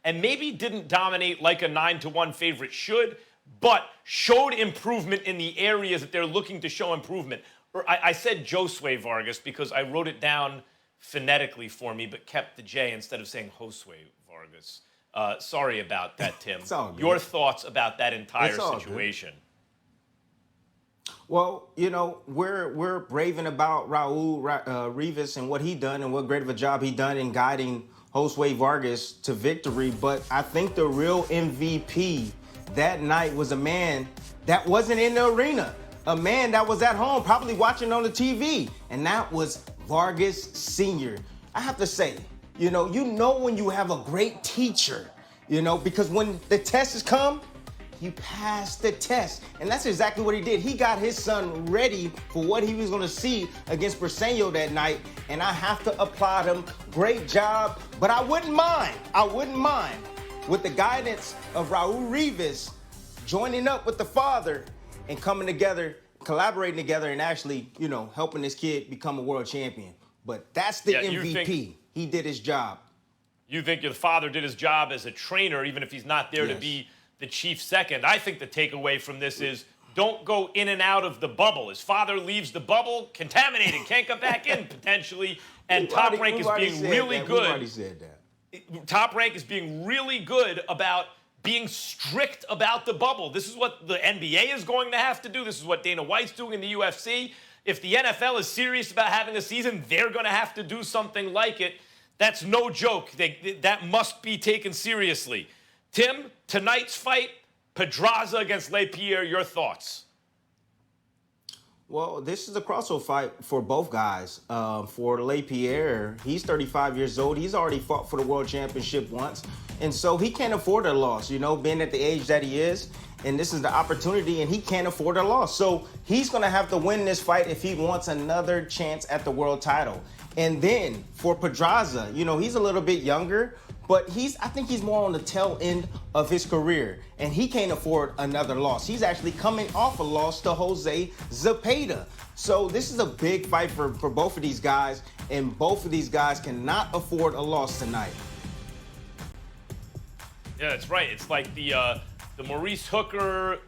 and maybe didn't dominate like a 9-1 favorite should, but showed improvement in the areas that they're looking to show improvement. Or I said Josue Vargas because I wrote it down phonetically for me, but kept the J instead of saying Josue Vargas. Sorry about that, Tim. It's all good. Your thoughts about that entire It's all situation? Well, you know, we're raving about Raul Rivas and what he done and what great of a job he done in guiding Josue Vargas to victory. But I think the real MVP that night was a man that wasn't in the arena, a man that was at home probably watching on the TV, and that was Vargas Sr. I have to say, you know when you have a great teacher, because when the tests come, you pass the test. And that's exactly what he did. He got his son ready for what he was going to see against Briseño that night. And I have to applaud him. Great job. But I wouldn't mind with the guidance of Raul Rivas joining up with the father and coming together, collaborating together, and actually, helping this kid become a world champion. But that's the MVP. He did his job. You think your father did his job as a trainer, even if he's not there to be the chief second. I think the takeaway from this is don't go in and out of the bubble. His father leaves the bubble contaminated, can't come back in potentially, and Top Rank is being really good. We've already said that. Top Rank is being really good about being strict about the bubble. This is what the NBA is going to have to do. This is what Dana White's doing in the UFC. If the NFL is serious about having a season, they're going to have to do something like it. That's no joke. That must be taken seriously. Tim, tonight's fight, Pedraza against LePierre, your thoughts? Well, this is a crossover fight for both guys. For LePierre, he's 35 years old. He's already fought for the world championship once. And so he can't afford a loss, being at the age that he is. And this is the opportunity, and he can't afford a loss. So he's going to have to win this fight if he wants another chance at the world title. And then for Pedraza, he's a little bit younger, but I think he's more on the tail end of his career, and he can't afford another loss. He's actually coming off a loss to Jose Zepeda. So this is a big fight for both of these guys, and both of these guys cannot afford a loss tonight. Yeah, that's right. It's like the Maurice Hooker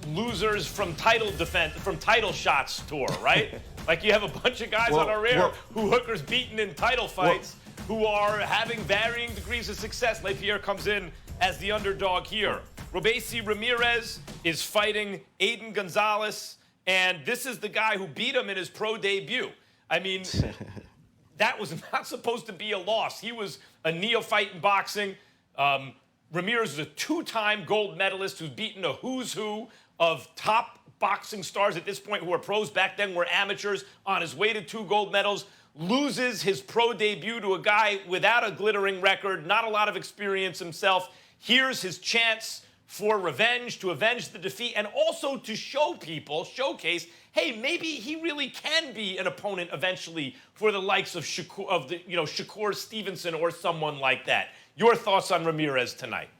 losers from title shots tour, right? Like you have a bunch of guys on our rear who Hooker's beaten in title fights, who are having varying degrees of success. LePierre comes in as the underdog here. Robeisy Ramirez is fighting Adan Gonzales, and this is the guy who beat him in his pro debut. I mean, that was not supposed to be a loss. He was a neophyte in boxing. Ramirez is a two-time gold medalist who's beaten a who's who of top boxing stars at this point who are pros. Back then were amateurs, on his way to 2 gold medals. Loses his pro debut to a guy without a glittering record, not a lot of experience himself. Here's his chance for revenge, to avenge the defeat, and also to showcase, hey, maybe he really can be an opponent eventually for the likes of Shakur Stevenson or someone like that. Your thoughts on Ramirez tonight?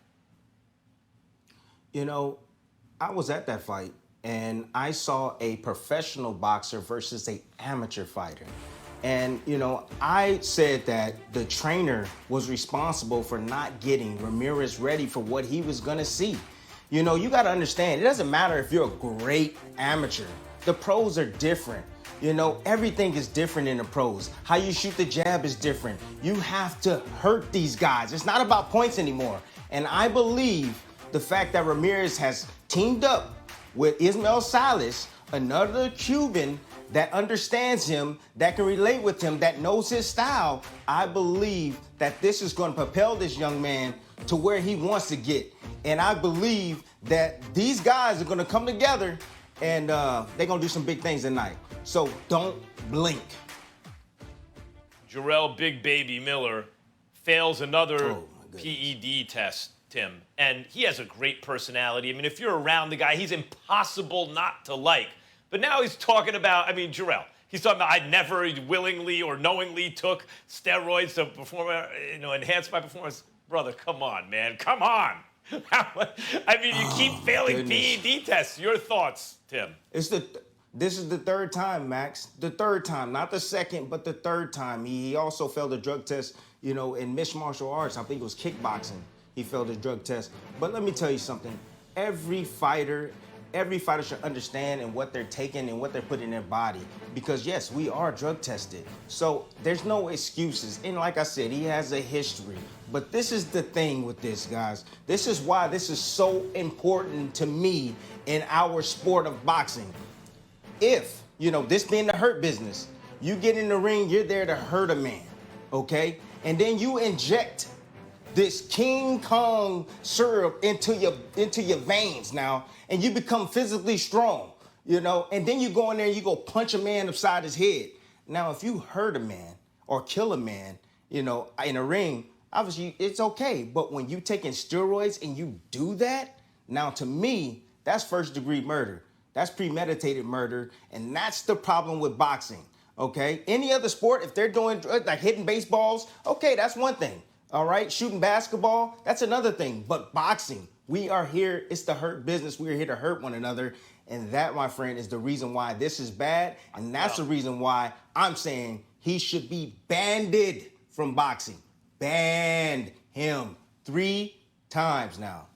I was at that fight, and I saw a professional boxer versus an amateur fighter. And, I said that the trainer was responsible for not getting Ramirez ready for what he was going to see. You got to understand, it doesn't matter if you're a great amateur. The pros are different. Everything is different in the pros. How you shoot the jab is different. You have to hurt these guys. It's not about points anymore. And I believe the fact that Ramirez has teamed up with Ismael Salas, another Cuban that understands him, that can relate with him, that knows his style, I believe that this is going to propel this young man to where he wants to get. And I believe that these guys are going to come together and they're going to do some big things tonight. So don't blink. Jarrell Big Baby Miller fails another PED test, Tim. And he has a great personality. I mean, if you're around the guy, he's impossible not to like. But now he's talking about, Jarrell, he's talking about I never willingly or knowingly took steroids to perform, enhance my performance. Brother, come on, man. Come on. You keep failing PED tests. Your thoughts, Tim? This is the third time, Max. The third time. Not the second, but the third time. He also failed a drug test in mixed martial arts, I think it was kickboxing, he failed his drug test. But let me tell you something. Every fighter should understand and what they're taking and what they're putting in their body. Because yes, we are drug tested. So there's no excuses. And like I said, he has a history. But this is the thing with this, guys. This is why this is so important to me in our sport of boxing. If, this being the hurt business, you get in the ring, you're there to hurt a man, okay? And then you inject this King Kong syrup into your veins now, and you become physically strong, and then you go in there and you go punch a man upside his head. Now, if you hurt a man or kill a man, in a ring, obviously it's okay. But when you taking steroids and you do that, now to me, that's first-degree murder. That's premeditated murder, and that's the problem with boxing, okay? Any other sport, if they're doing, like hitting baseballs, okay, that's one thing. All right, shooting basketball, that's another thing. But boxing, we are here, it's the hurt business. We are here to hurt one another. And that, my friend, is the reason why this is bad. And that's the reason why I'm saying he should be banned from boxing. Banned him 3 times now.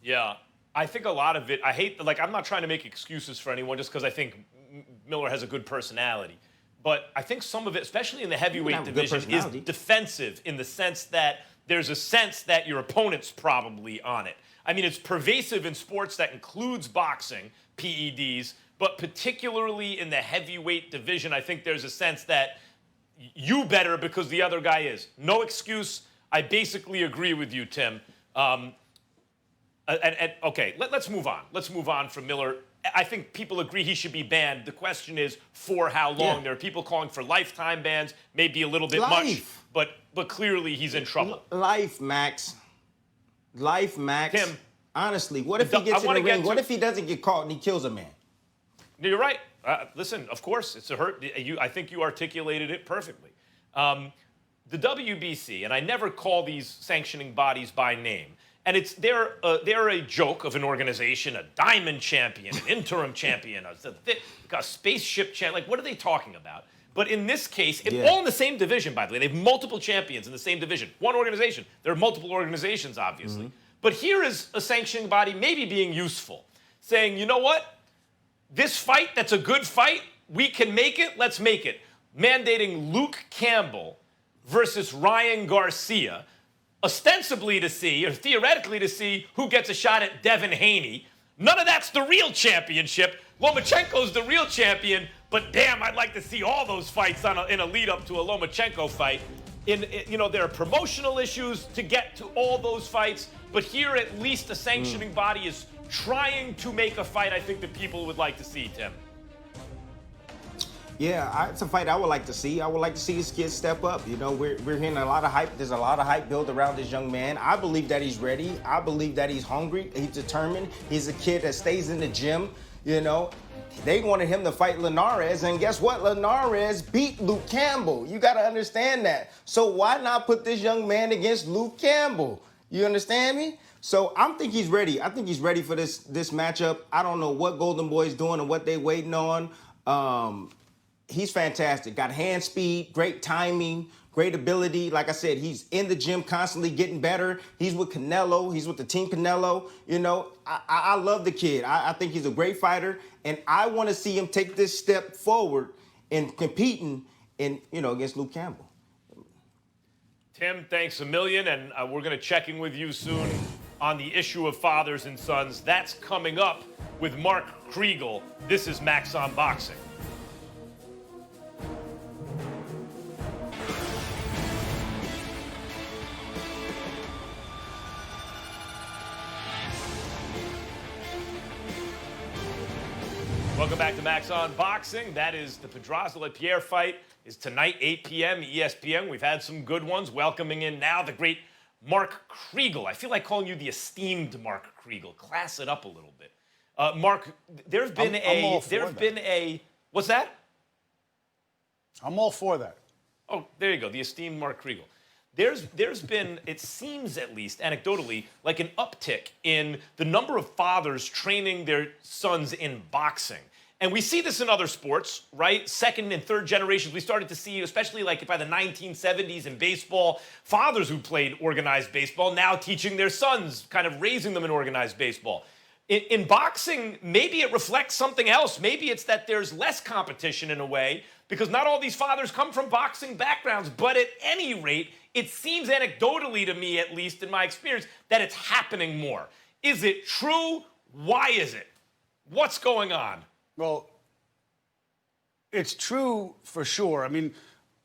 Yeah, I think a lot of it, I'm not trying to make excuses for anyone just because I think Miller has a good personality. But I think some of it, especially in the heavyweight division, is defensive in the sense that there's a sense that your opponent's probably on it. I mean, it's pervasive in sports that includes boxing, PEDs, but particularly in the heavyweight division, I think there's a sense that you better because the other guy is. No excuse. I basically agree with you, Tim. Okay, let's move on. Let's move on from Miller. I think people agree he should be banned. The question is for how long. Yeah. There are people calling for lifetime bans, maybe a little bit much, but clearly he's in trouble. Life, Max. Tim, honestly, what if he gets in the ring? What if he doesn't get caught and he kills a man? You're right. Listen, of course, it's a hurt. I think you articulated it perfectly. The WBC, and I never call these sanctioning bodies by name, and they're a joke of an organization, a diamond champion, an interim champion, a spaceship champion. Like, what are they talking about? But in this case, all in the same division, by the way. They have multiple champions in the same division. One organization. There are multiple organizations, obviously. Mm-hmm. But here is a sanctioning body maybe being useful, saying, you know what? This fight, that's a good fight. We can make it. Let's make it. Mandating Luke Campbell versus Ryan Garcia, ostensibly to see, or theoretically to see, who gets a shot at Devin Haney. None of that's the real championship. Lomachenko's the real champion, but damn, I'd like to see all those fights in a lead-up to a Lomachenko fight. There are promotional issues to get to all those fights, but here at least the sanctioning body is trying to make a fight I think that people would like to see, Tim. Yeah, it's a fight I would like to see. I would like to see his kids step up. We're hearing a lot of hype. There's a lot of hype built around this young man. I believe that he's ready. I believe that he's hungry. He's determined. He's a kid that stays in the gym. They wanted him to fight Linares, and guess what? Linares beat Luke Campbell. You got to understand that. So why not put this young man against Luke Campbell? You understand me? So I think he's ready. I think he's ready for this matchup. I don't know what Golden Boy's doing and what they waiting on. He's fantastic. Got hand speed, great timing, great ability. Like I said, he's in the gym constantly getting better. He's with Canelo. He's with the team Canelo. I love the kid. I think he's a great fighter, and I want to see him take this step forward in competing against Luke Campbell. Tim, thanks a million, and we're going to check in with you soon on the issue of fathers and sons. That's coming up with Mark Kriegel. This is Max on Boxing. Welcome back to Max on Boxing. That is the Pedraza-LaPierre fight is tonight, 8 p.m. ESPN. We've had some good ones. Welcoming in now the great Mark Kriegel. I feel like calling you the esteemed Mark Kriegel. Class it up a little bit. Mark, there's been what's that? I'm all for that. Oh, there you go. The esteemed Mark Kriegel. There's been, it seems at least anecdotally, like an uptick in the number of fathers training their sons in boxing. And we see this in other sports, right? Second and third generations. We started to see, especially like by the 1970s in baseball, fathers who played organized baseball now teaching their sons, kind of raising them in organized baseball. In boxing, maybe it reflects something else. Maybe it's that there's less competition in a way because not all these fathers come from boxing backgrounds. But at any rate, it seems anecdotally to me, at least in my experience, that it's happening more. Is it true? Why is it? What's going on? Well, it's true for sure. I mean,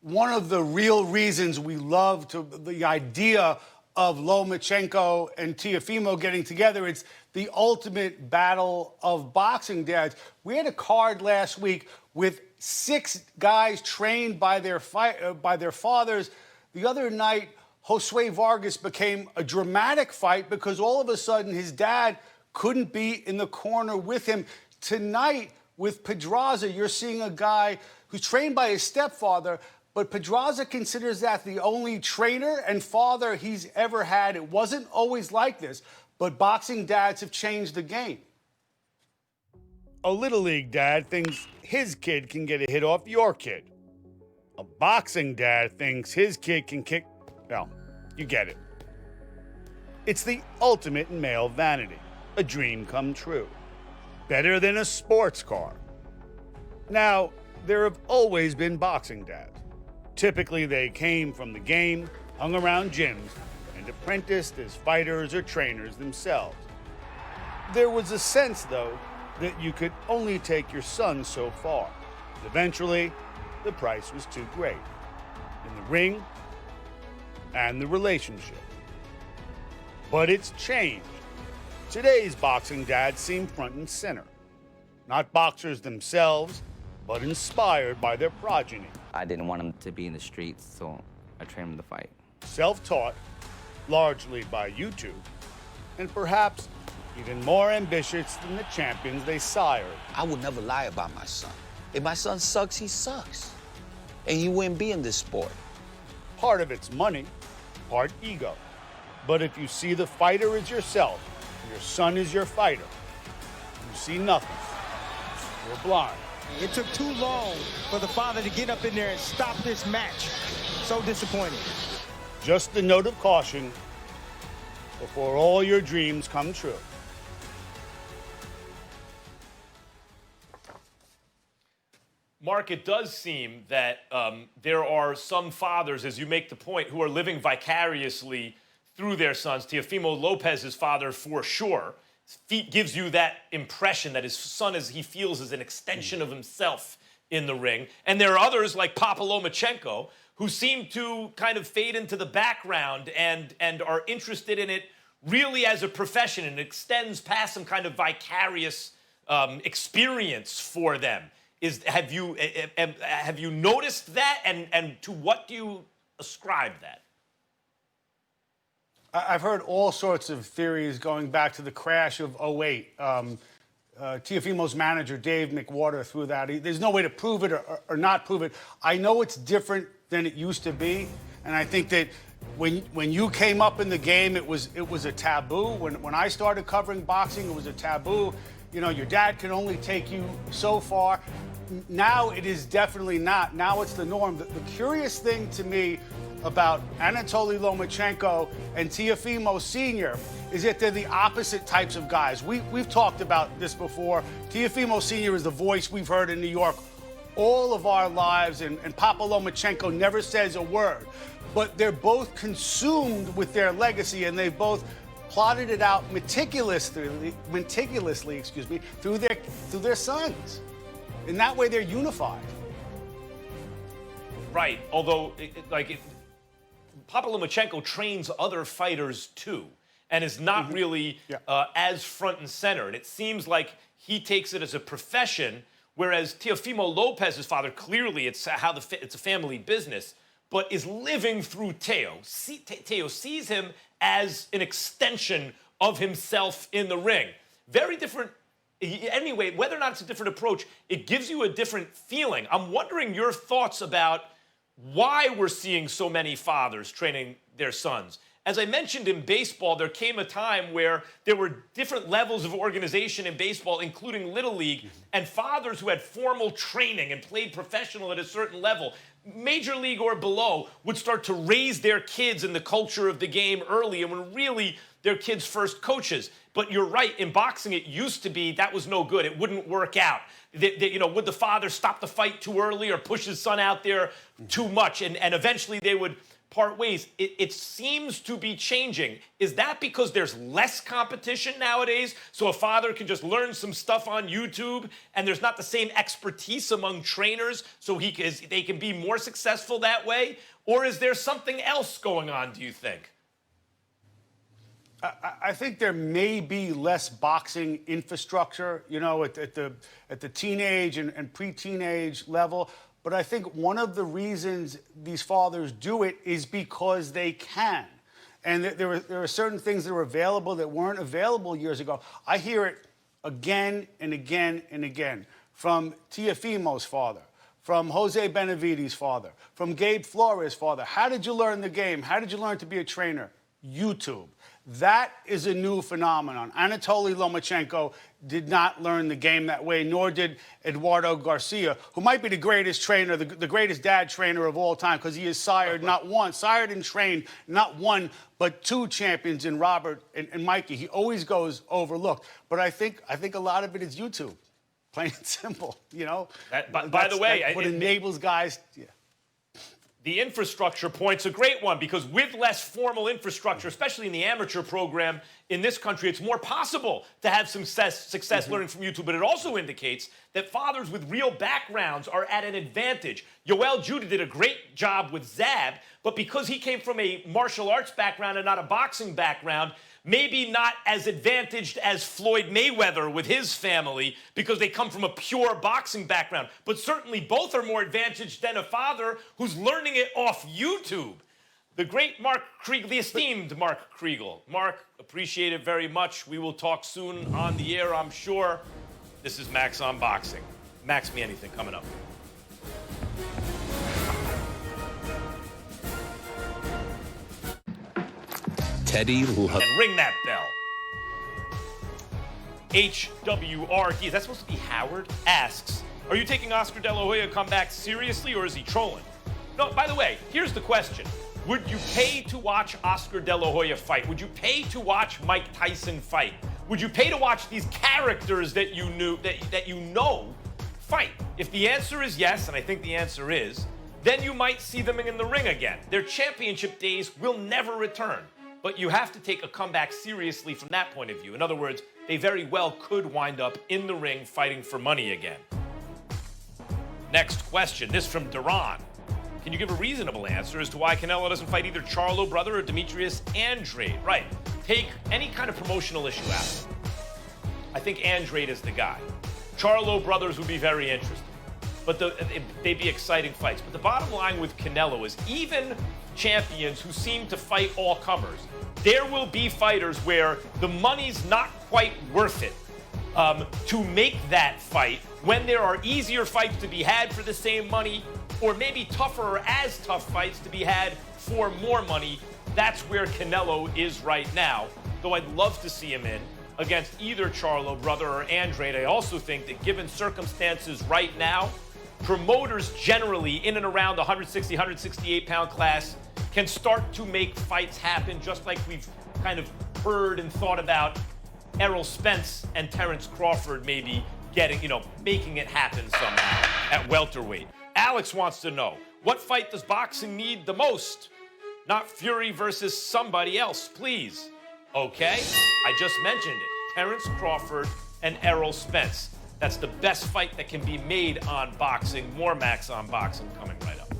one of the real reasons we love the idea of Lomachenko and Teofimo getting together, it's the ultimate battle of boxing dads. We had a card last week with 6 guys trained by their fathers. The other night, Josue Vargas became a dramatic fight because all of a sudden his dad couldn't be in the corner with him. Tonight, with Pedraza, you're seeing a guy who's trained by his stepfather, but Pedraza considers that the only trainer and father he's ever had. It wasn't always like this, but boxing dads have changed the game. A Little League dad thinks his kid can get a hit off your kid. A boxing dad thinks his kid can kick... Well, you get it. It's the ultimate in male vanity. A dream come true. Better than a sports car. Now, there have always been boxing dads. Typically, they came from the game, hung around gyms, and apprenticed as fighters or trainers themselves. There was a sense, though, that you could only take your son so far. Eventually, the price was too great. In the ring and the relationship. But it's changed. Today's boxing dads seem front and center. Not boxers themselves, but inspired by their progeny. I didn't want him to be in the streets, so I trained him to fight. Self-taught, largely by YouTube, and perhaps even more ambitious than the champions they sired. I would never lie about my son. If my son sucks, he sucks. And he wouldn't be in this sport. Part of it's money, part ego. But if you see the fighter as yourself, your son is your fighter, you see nothing. You're blind. It took too long for the father to get up in there and stop this match. So disappointing. Just a note of caution before all your dreams come true. Mark, it does seem that there are some fathers, as you make the point, who are living vicariously through their sons. Teofimo Lopez's father, for sure, gives you that impression that his son, as he feels, is an extension of himself in the ring. And there are others like Papa Lomachenko who seem to kind of fade into the background and are interested in it really as a profession and extends past some kind of vicarious experience for them. Have you noticed that, and to what do you ascribe that? I've heard all sorts of theories going back to the crash of '08. Teofimo's manager, Dave McWhorter, threw that. There's no way to prove it or not prove it. I know it's different than it used to be, and I think that when you came up in the game, it was a taboo. When I started covering boxing, it was a taboo. You know, your dad can only take you so far. Now it is definitely not. Now it's the norm. The curious thing to me about Anatoly Lomachenko and Teofimo Sr. is that they're the opposite types of guys. We've talked about this before. Teofimo Sr. is the voice we've heard in New York all of our lives, and Papa Lomachenko never says a word. But they're both consumed with their legacy, and they've both plotted it out meticulously, through their sons. In that way, they're unified. Right, although, Papa Lomachenko trains other fighters, too, and is not really as front and center. And it seems like he takes it as a profession, whereas Teofimo Lopez's father, clearly it's a family business, but is living through Teo. Teo sees him as an extension of himself in the ring. Very different. Anyway, whether or not it's a different approach, it gives you a different feeling. I'm wondering your thoughts about why we're seeing so many fathers training their sons As I mentioned in baseball, there came a time where there were different levels of organization in baseball, including Little League, and fathers who had formal training and played professional at a certain level, Major League or below, would start to raise their kids in the culture of the game early, and when really their kids' first coaches. But you're right, in boxing it used to be that was no good. It wouldn't work out. Would the father stop the fight too early or push his son out there too much? And eventually they would part ways. It seems to be changing. Is that because there's less competition nowadays? So a father can just learn some stuff on YouTube and there's not the same expertise among trainers so they can be more successful that way? Or is there something else going on, do you think? I think there may be less boxing infrastructure, at the teenage and pre-teenage level. But I think one of the reasons these fathers do it is because they can. And there are certain things that are available that weren't available years ago. I hear it again and again and again from Teofimo's father, from Jose Benavides' father, from Gabe Flores' father. How did you learn the game? How did you learn to be a trainer? YouTube. That is a new phenomenon. Anatoly Lomachenko did not learn the game that way, nor did Eduardo Garcia, who might be the greatest trainer, the greatest dad trainer of all time, because he has sired and trained not one, but two champions in Robert and Mikey. He always goes overlooked. But I think a lot of it is YouTube, plain and simple. By the way, what enables guys. Yeah. The infrastructure point's a great one because with less formal infrastructure, especially in the amateur program in this country, it's more possible to have some success learning from YouTube. But it also indicates that fathers with real backgrounds are at an advantage. Yoel Judah did a great job with Zab, but because he came from a martial arts background and not a boxing background, maybe not as advantaged as Floyd Mayweather with his family because they come from a pure boxing background. But certainly both are more advantaged than a father who's learning it off YouTube. The great Mark Kriegel, the esteemed Mark Kriegel. Mark, appreciate it very much. We will talk soon on the air, I'm sure. This is Max on Boxing. Max Me Anything coming up. Teddy Love. And ring that bell. HWRD, is that supposed to be Howard? Asks, are you taking Oscar De La Hoya comeback seriously or is he trolling? No, by the way, here's the question. Would you pay to watch Oscar De La Hoya fight? Would you pay to watch Mike Tyson fight? Would you pay to watch these characters that you know fight? If the answer is yes, and I think the answer is, then you might see them in the ring again. Their championship days will never return. But you have to take a comeback seriously from that point of view. In other words, they very well could wind up in the ring fighting for money again. Next question, this from Duran. Can you give a reasonable answer as to why Canelo doesn't fight either Charlo brother or Demetrius Andrade? Right, take any kind of promotional issue out. I think Andrade is the guy. Charlo brothers would be very interesting. But they'd be exciting fights. But the bottom line with Canelo is even champions who seem to fight all comers, there will be fighters where the money's not quite worth it to make that fight when there are easier fights to be had for the same money or maybe tougher or as tough fights to be had for more money. That's where Canelo is right now, though I'd love to see him in against either Charlo brother or Andrade. I also think that given circumstances right now, promoters generally in and around the 160, 168 pound class can start to make fights happen, just like we've kind of heard and thought about Errol Spence and Terrence Crawford maybe making it happen somehow at welterweight. Alex wants to know, what fight does boxing need the most? Not Fury versus somebody else, please. Okay, I just mentioned it. Terrence Crawford and Errol Spence. That's the best fight that can be made on boxing. More Max on Boxing coming right up.